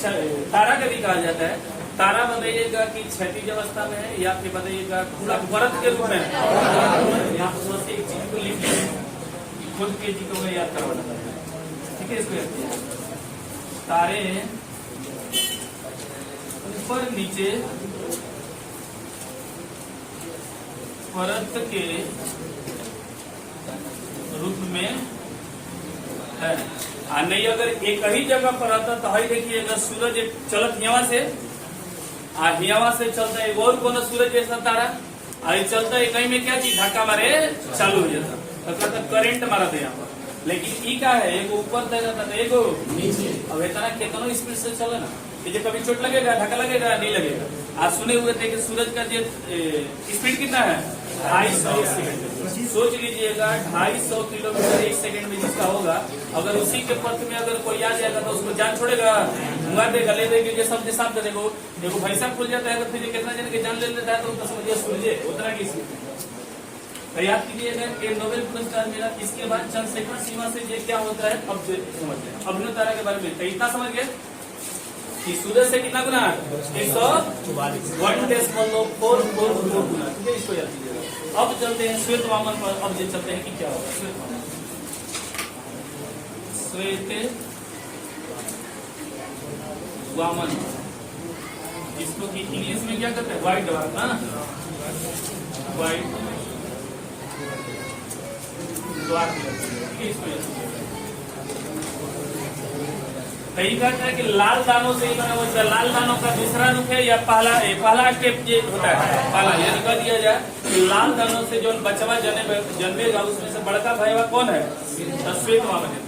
तारा का भी कहा जाता है। तारा बताइएगा कि क्षैतिज अवस्था में है या फिर बताइएगा पूरा परत के रूप में है। यहाँ पर एक चीज को लिख लीजिए, खुद के जी को मैं याद करवाना ठीक है। इसको तारे ऊपर नीचे परत के रूप में है। नहीं अगर एक ही जगह पर आता तो ही देखिएगा सूरज चलत यहाँ से यहाँ से चलता है और कौन सूरज जैसा तारा आई चलता है, कहीं में क्या चीज धक्का मारे चालू हो जाता, तो कहता करंट मारा था यहाँ पर। लेकिन ई क्या है, एगो ऊपर तय जाता था एगो नीचे। अब इतना कितना स्पीड से चले ना, ये कभी चोट लगेगा, धक्का लगेगा, नहीं लगेगा। आज सुने हुए थे कि सूरज का स्पीड कितना है 250 सेकंड। सोच लीजिएगा 250 किलोमीटर एक सेकंड में जिसका होगा, अगर उसी के पथ में अगर कोई आ जाएगा तो उसको जान छोड़ेगा, मुंगा देगा, ले देगा, ये सब साफ कर देगा। देखो भैंसा खुल जाता है तो फिर कितना जन के जान ले लेता है, तो समझिए सूर्य उतना की स्पीड। तो याद कीजिएगा कि नोबेल पुरस्कार मिला, इसके बाद चंद्रशेखर सीमा से ये क्या होता है अब समझ गए। अभिनव तारा के बारे में तो इतना समझ गए कि सूरज से कितना गुना 1.444 गुना, ठीक है। इसको याद कीजिएगा। अब चलते हैं श्वेत वामन पर। अब ये चलते हैं कि क्या होगा श्वेत वामन। श्वेत वामन इसको कि इंग्लिश में क्या कहते हैं, व्हाइट डॉर्क ना, व्हाइट डॉर्क। कई कहते हैं कि लाल दानों से ही बना हुआ, लाल दानों का दूसरा रूप है या पहला स्टेप ये होता है पहला, यानी कह दिया जाए कि लाल दानों से जो बचवा जन्मेगा उसमें से बड़का भैया कौन है, श्वेत वामन है।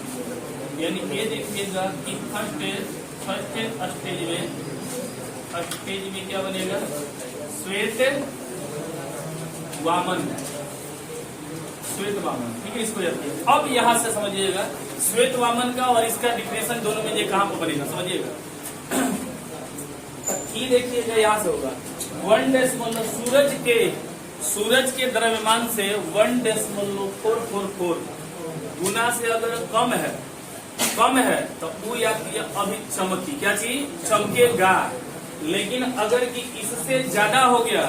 यानी ये देखिएगा कि फर्स्ट स्टेज में क्या बनेगा, श्वेत वामन, श्वेत वामन, ठीक है। इसको याद। अब यहाँ से समझिएगा श्वेत वामन का और इसका डिफिनेशन दोनों में ये कहाँ पर बनेगा समझिएगा। ये देखिएगा यहाँ से होगा 1.4 सूरज के द्रव्यमान से 1.444 गुना से अगर कम है तो वो याद अभी चमकी, क्या चीज चमकेगा। लेकिन अगर कि इससे ज्यादा हो गया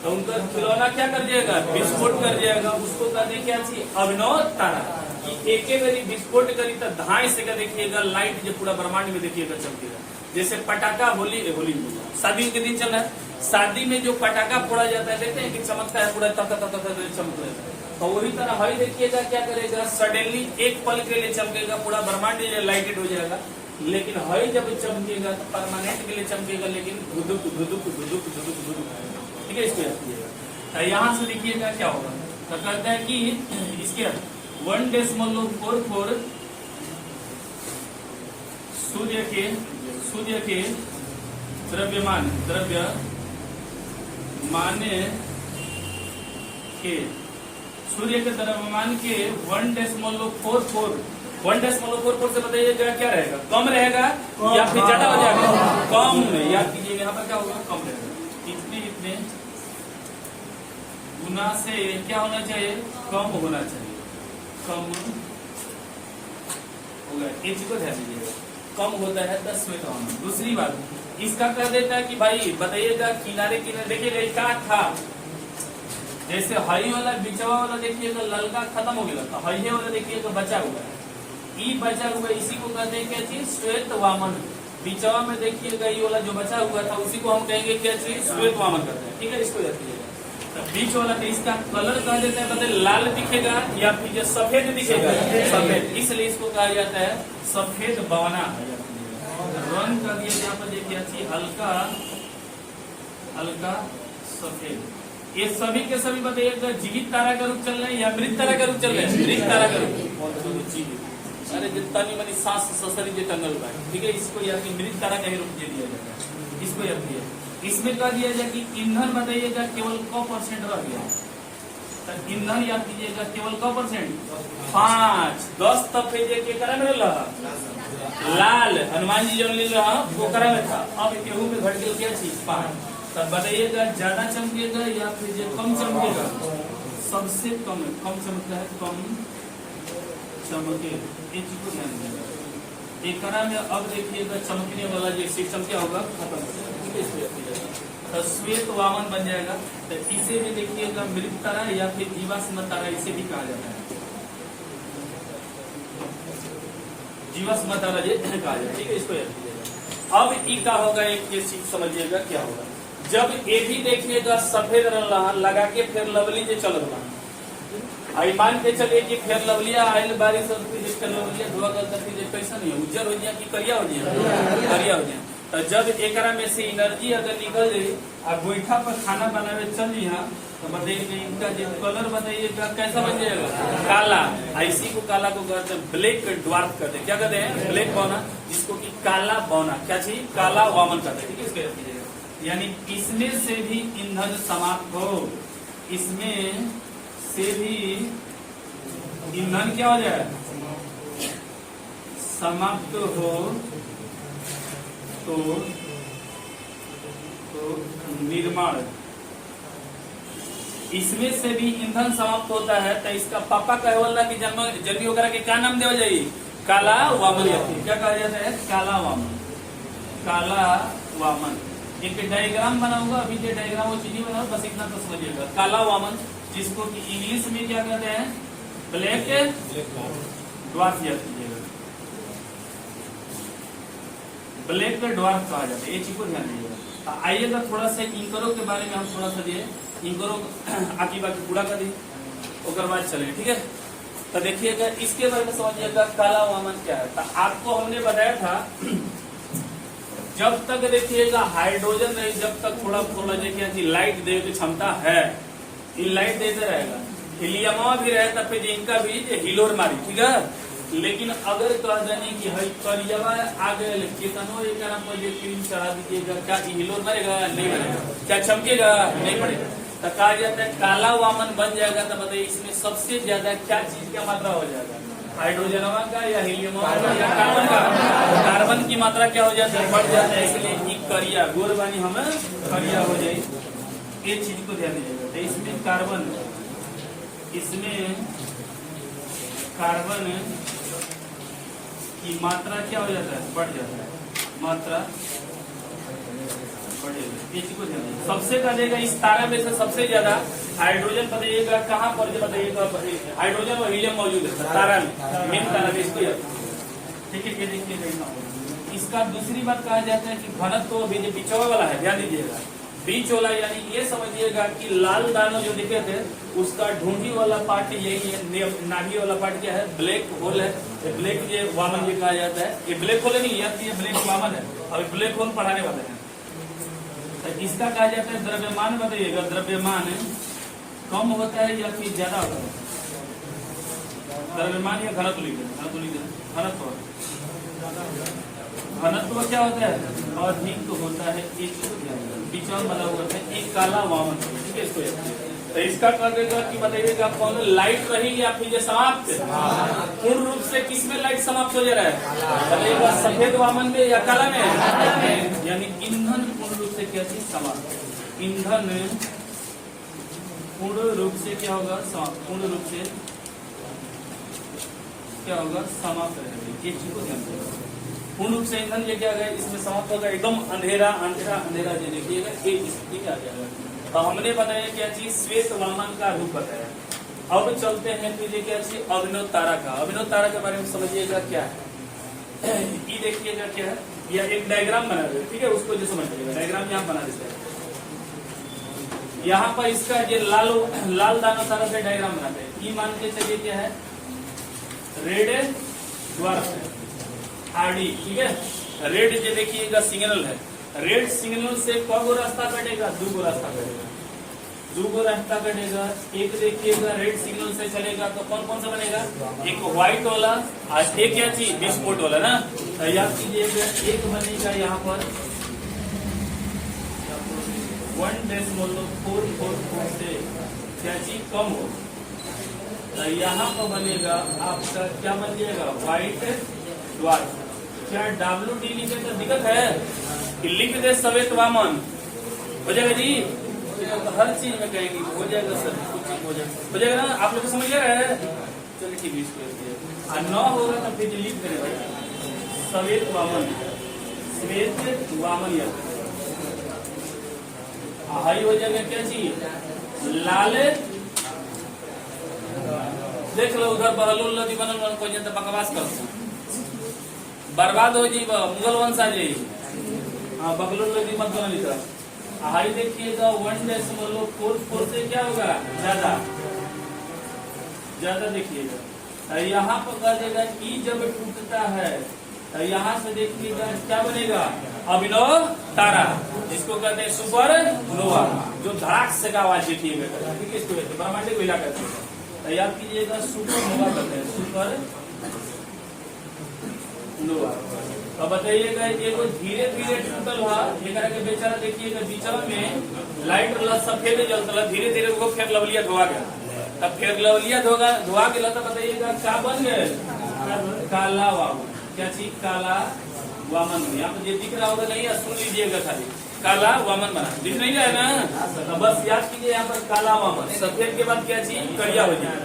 तो उनका खिलौना क्या कर जाएगा, विस्फोट कर जाएगा। उसको कहते क्या चाहिए, अभिनव तारा। कि एक बारी विस्फोट करी तो धाई से का देखिएगा लाइट जो पूरा ब्रह्मांड में देखिएगा चमकेगा। जैसे पटाखा होली शादी के दिन चल रहा है, शादी में जो पटाखा फोड़ा जाता है देखते हैं कि चमकता है पूरा चमक रहा है। तो वही तरह हई देखिएगा क्या करेगा, सडनली एक पल के लिए चमकेगा, पूरा ब्रह्मांड लाइटेड हो जाएगा। लेकिन हई जब चमकेगा तो परमानेंट के लिए चमकेगा, लेकिन धुदुक धुदुक धुदुक धुदुक धुदुक, ठीक है। इसको याद कीजिएगा। यहाँ से देखिएगा क्या होगा, तो कहता है कि इसके 1.44 सूर्य के द्रव्यमान के सूर्य के द्रव्यमान के 1.44 से बताइएगा क्या रहेगा, कम रहेगा या फिर ज्यादा हो जाएगा, कम। याद कीजिएगा यहाँ पर क्या होगा, कम रहेगा। इतने गुना से क्या होना चाहिए, कम होना चाहिए, कम होगा। एक चीज को ध्यान दीजिएगा, कम होता है 10 में कम। दूसरी बात इसका कह देता है कि भाई बताइएगा किनारे देखिएगा क्या था, जैसे हरी वाला बिचवा वाला देखिएगा ललका खत्म हो गया, तो हरी वाला देखिएगा बचा हुआ है, ई बचा हुआ, इसी को कहते हैं क्या चीज, श्वेत वामन। बीचवा में देखिएगा ये वाला जो बचा हुआ था उसी को हम कहेंगे क्या चीज श्वेत वामन कहते हैं, ठीक है। इसको याद कीजिएगा। तो बीच वाला तो इसका कलर कह देते हैं, बताइए लाल दिखेगा या फिर जो सफेद दिखेगा, सफेद, इसलिए इसको कहा जाता है सफेद बौना। रंग कर दिया यहाँ पर देखिए अच्छी हल्का हल्का सफेद। ये सभी के सभी बताइएगा जीवित तारा का रूप चल रहे हैं या मृत तारा का रूप चल रहे हैं, मृत तारा का रूप जीवित। अरे जितनी मनी सांस ससरी जो टंगल हुआ है, ठीक है, इसको या मृत तारा का ही रूप दे दिया जाता है, इसको याद दिया। इसमें कह दिया जाए कि ईंधन बताइएगा केवल क % रह गया, तो ईंधन याद कीजिएगा केवल क %, 5, 10 तब के करा में रहा लाल, हनुमान जी जो ले रहा वो करा में था, अब केहू में घट गया क्या चीज 5। तब बताइएगा ज्यादा चमकेगा या फिर जो कम चमकेगा, सबसे कम चमकता है, कम चमके, ये चीज को ध्यान देगा। एक में अब देखिएगा चमकने वाला जो सिस्टम क्या होगा, खत्म हो जाएगा, तो श्वेत वामन बन जाएगा। तो इसे भी देखिएगा मृत तारा या फिर जीवाश्म तारा इसे भी कहा जाता है, जीवाश्म तारा ये कहा जाता है, ठीक है, इसको याद कीजिएगा। अब ई का होगा एक चीज समझिएगा क्या होगा, जब ये भी देखिएगा सफेद रंग लगा के फिर लवली जो चल रहा आई मान के चलिए कि फिर लवलिया आयल बारिश लवलिया धुआ करती कैसा नहीं है, उज्जर हो जाए कि करिया हो जाए, करिया हो जाए। तो जब एक में से एनर्जी अगर निकल जाए और गोईठा पर खाना बनावे चल यहाँ, तो बताइए इनका जो कलर बताइएगा कैसा बन जाएगा, काला। इसी को काला को कहते हैं ब्लैक ड्वार्फ कहते हैं, क्या कहते हैं, ब्लैक बौना, जिसको कि काला बौना, क्या चीज, काला वामन कहते हैं, ठीक है, इसको याद कीजिएगा। यानी इसमें से भी ईंधन समाप्त हो, इसमें से भी ईंधन क्या हो जाए, समाप्त हो, तो निर्माण, इसमें से भी ईंधन समाप्त होता है। तो इसका पापा कहे वाला की जन्मी वगैरह के क्या नाम देवा जाए, काला वामन, क्या कहा जाता है, काला वामन, काला वामन। एक डायग्राम बनाऊंगा, अभी जो डायग्राम वो चीज नहीं बनाऊंगा, बस इतना तो समझिएगा, काला वामन, जिसको कि इंग्लिश में क्या कहते हैं, ब्लैक ड्वार्फ याद कीजिएगा, ब्लैक ड्वार्फ कहा जाता है, ये चीज को ध्यान दीजिएगा। आइएगा थोड़ा सा इंकरो के बारे में हम थोड़ा सा दिए, इंकरो आकी बाकी पूरा कर दी, उसके बाद चले, ठीक है। तो देखिएगा इसके बारे में समझिएगा काला वामन क्या है। तो आपको हमने बताया था जब तक देखिएगा हाइड्रोजन नहीं, जब तक थोड़ा थोड़ा देखिए लाइट देने की क्षमता है, ये लाइट देते रहेगा, हीलियम भी रहे तब फिर इनका भी हिलोर मारी, ठीक है। लेकिन अगर कह देने की हई करियवा आ गए कितनो एक पर जो क्रीम चढ़ा दीजिएगा, क्या हिलोर मारेगा, नहीं मारेगा, क्या चमकेगा, नहीं पड़ेगा। तो कहा जाता है काला वामन बन जाएगा। तो बताइए इसमें सबसे ज्यादा क्या चीज का मात्रा हो जाएगा, हाइड्रोजन का या हीलियम का या कार्बन का, कार्बन की मात्रा क्या हो जाता है, बढ़ जाता है, इसलिए करिया गोर बानी हमें करिया हो जाए, ये चीज को ध्यान दीजिएगा। तो इसमें कार्बन की मात्रा क्या हो जाता है, बढ़ जाता है, मात्रा बढ़ेगा, ये चीज को ध्यान दीजिएगा। सबसे बढ़ेगा इस तारा में से सबसे ज्यादा हाइड्रोजन बताइएगा कहाँ पर, बताइएगा हाइड्रोजन और हीलियम मौजूद है तारा में, मेन तारा में, इसको याद, ठीक है। देखिए इसका दूसरी बात कहा जाता है कि घनत्व तो भी बिचवा वाला है, ध्यान दीजिएगा, बीच वाला, यानी ये समझिएगा कि लाल दानों जो दिखे थे उसका ढूंढी वाला पार्ट यही है, नाभि वाला पार्ट क्या है, ब्लैक होल है, ब्लैक ये वामन ये कहा जाता है, ये ब्लैक होल नहीं, ये ब्लैक वामन है, और ब्लैक होल पढ़ाने वाले हैं। तो इसका कहा जाता है द्रव्यमान, बताइएगा द्रव्यमान कम होता है या फिर ज्यादा होता है, द्रव्यमान या घनत्व घनत्व घनत्व क्या होता है, अधिक होता है, एक बीचन बना हुआ है, एक काला वामन, ठीक है, इसको। तो इसका कर देगा कि बताइएगा कौन लाइट रही या फिर समाप्त, पूर्ण रूप से किसमें लाइट समाप्त हो जा रहा है, बताइएगा सफेद वामन में या काला में, यानी ईंधन पूर्ण रूप से क्या चीज समाप्त, ईंधन पूर्ण रूप से क्या होगा, पूर्ण रूप से क्या होगा, समाप्त रहेगा, ये चीज को ध्यान देगा। पूर्ण रूप से ईंधन ये क्या है, इसमें समाप्त होगा, एकदम अंधेरा अंधेरा अंधेरा जो देखिएगा एक स्थिति आ जाएगा। तो हमने बताया क्या चीज, श्वेत वामन का रूप बताया। अब चलते हैं फिर क्या चीज, अभिनव तारा का। अभिनव तारा के बारे में समझिएगा क्या है, ई देखिएगा क्या है, यह एक डायग्राम बना दे, ठीक है, उसको जो समझ लीजिएगा, डायग्राम यहाँ बना देते हैं। यहाँ पर इसका जो लाल दाना सारा से डायग्राम बनाते हैं, ई मान के चलिए क्या है, रेड द्वारा आरडी, ठीक है। रेड जो देखिएगा सिग्नल है, रेड सिग्नल से कौन रास्ता कटेगा, दो गो रास्ता कटेगा, दो गो रास्ता कटेगा। एक देखिएगा रेड सिग्नल से चलेगा तो कौन कौन सा बनेगा, एक व्हाइट वाला और एक क्या चीज बिस्पोर्ट वाला ना। तो याद कीजिएगा, एक बनेगा यहाँ पर 1.444 से क्या चीज कम हो, तो यहाँ पर बनेगा आपका क्या बन जाएगा, व्हाइट द्वार। क्या WD लिखे तो दिक्कत है कि लिख दे सवेत वामन, हो जाएगा जी, तो हर चीज में कहेंगे हो जाएगा सर, कुछ चीज हो जाएगा ना, आप लोग समझ रहे हैं। चलिए ठीक है, न होगा तो फिर लिख करेगा सवेत वामन, श्वेत वामन, या हाई हो जाएगा क्या चीज, लाल। देख लो उधर बहलुल नदी बनल कोई तो बकवास कर बर्बाद हो जी, मुगल वंश आ जाइए। हाँ, बकलुल नदी मत बना लिखा। हाई देखिएगा 1.44 से क्या होगा, ज्यादा देखिएगा। यहाँ पर कह देगा ई जब टूटता है तो यहाँ से देखिएगा क्या बनेगा, अभिनव तारा, जिसको कहते हैं सुपर नोवा, जो धड़ाक से का आवाज देखिएगा, ठीक है, इसको ब्रह्मांड को हिला करते हैं। तो याद कीजिएगा सुपर नोवा कहते हैं, सुपर नोवा। अब बताइएगा ये वो धीरे धीरे टूटल हुआ, एक के बेचारा देखिएगा बीच में लाइट सफेद जलता, धीरे धीरे वो फिर लवलिया धोआ गया, तब फिर लवलिया धोआ गया, तब बताइएगा क्या बन गए, काला वामन। क्या चीज, काला वामन। यहाँ पे जो दिख रहा होगा नहीं, सुन लीजिएगा खाली, काला वामन बना, दिख नहीं रहा है ना, तो बस याद कीजिए यहाँ पर काला वामन। सफेद के बाद क्या चीज, करिया हो जाए,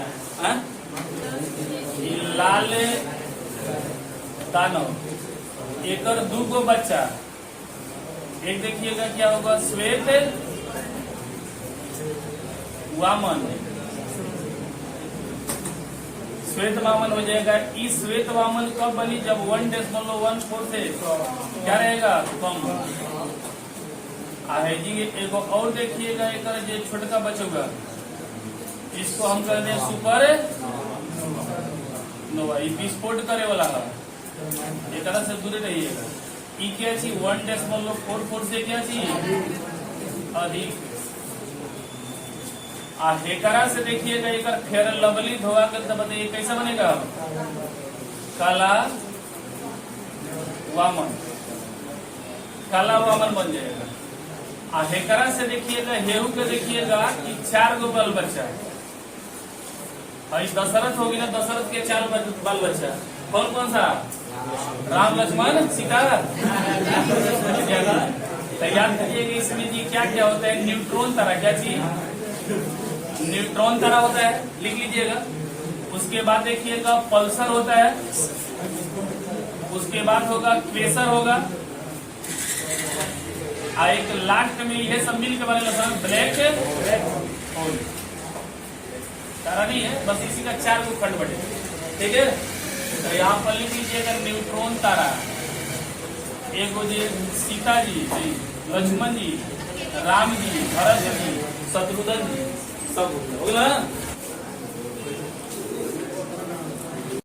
लाल दानव, एक और दो गो बच्चा, एक देखिएगा क्या होगा, श्वेत वामन, श्वेत वामन हो जाएगा। इस श्वेत वामन कब बनी, जब 1.14 से क्या रहेगा, कम आहे जी। एक और देखिएगा, एक जो छोटका बचोगा, इसको हम कहते हैं सुपर नोवा, विस्फोट करे वाला है, एक तरह से दूर रहिएगा। ई क्या चीज, 1.44 से क्या चीज अधिक। हेकरा से देखिएगा, एक फेयर लवली धोआ कर, तो बताइए कैसा बनेगा, काला वामन, काला वामन बन जाएगा। हेकरा से देखिएगा, हेहू के देखिएगा कि 4 गो बाल बच्चा, दशरथ होगी ना, दशरथ के 4 बाल बच्चा, कौन कौन सा, राम लक्ष्मण सीता। तो याद करिएगा इसमें जी क्या क्या होता है, न्यूट्रॉन तारा, क्या चीज, न्यूट्रॉन तारा होता है, लिख लीजिएगा। उसके बाद देखिएगा पल्सर होता है, उसके बाद होगा क्वेसर होगा, एक लास्ट में ये सब मिल के बनेगा ब्लैक होल। तारा नहीं है, बस इसी का 4 को खंड बटे, ठीक है। तो यहाँ पर लिख लीजिएगा न्यूट्रॉन तारा, एक हो जी सीता जी, लक्ष्मण जी, राम जी, भरत जी, शत्रुघ्न जी, सब हो गया ना।